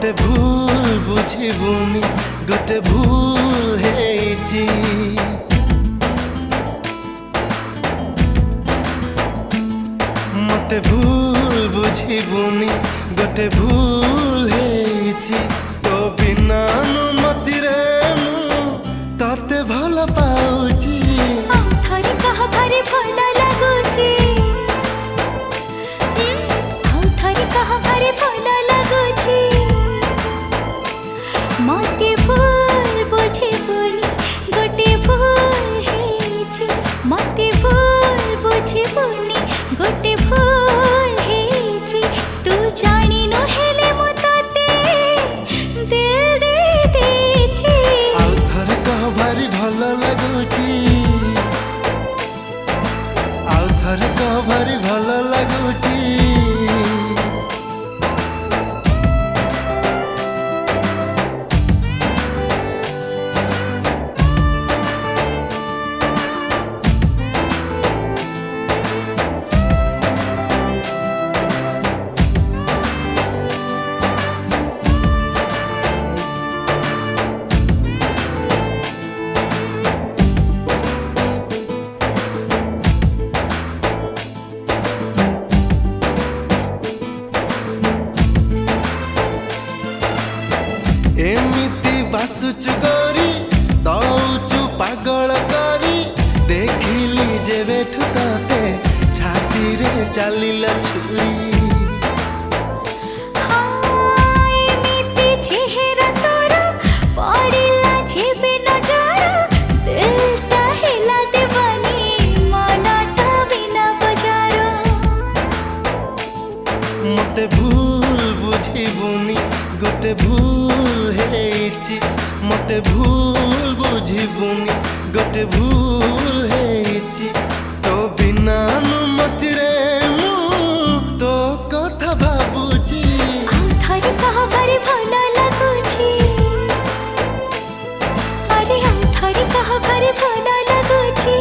मते भूल बुझिबुनी गोटे भूल हेची मते भूल बुझिबुनी गोटे भूल हेची तो बिना अनुमति रे ताते भल पाउची थरी कहा भारी भल लागुची थरी कहा भारी भल लागुची मते भूल बुझिबुनी गोटे भूल हेची मते भूल बुझिबुनी गोटे भूल हेची तू जानी न हेले मो ताते दिल दे देची आउ थरे कह भारी भल लागुची आउ थरे कह भारी भल लागुची एमिति बासुचु गोरी दौचु पागल करी देखिली जे बेठु ताते छाती रे चलिला छुरी एमिति चेहरा तोरा पड़िला जेबे नजर दिलटा हिला देवानी मनटा बिना बजारो मते भूल बुझिबुनी गोटे भूल हेची मते भूल बुझिबुनी गोटे भूल हेची तो बिना अनुमति रे तो कथा भाबुची थरी कहा भारी भल लागुची अरे थरी कहा भारी भल लागुची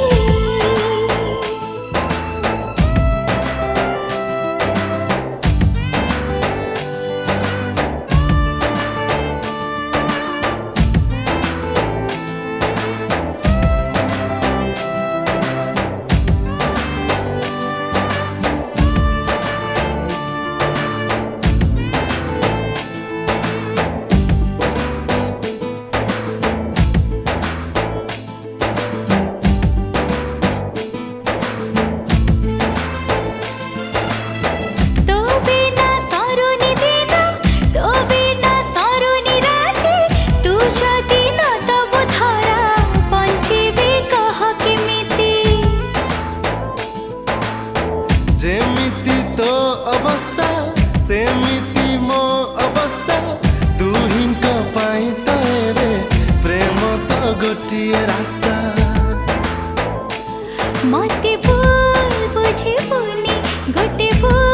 जेमिति तो अवस्था सेमिति मो अवस्था दुहिंक पाई तो एबे प्रेम तो गोटिए रास्ता मते भूल बुझिबुनी गोटे भूल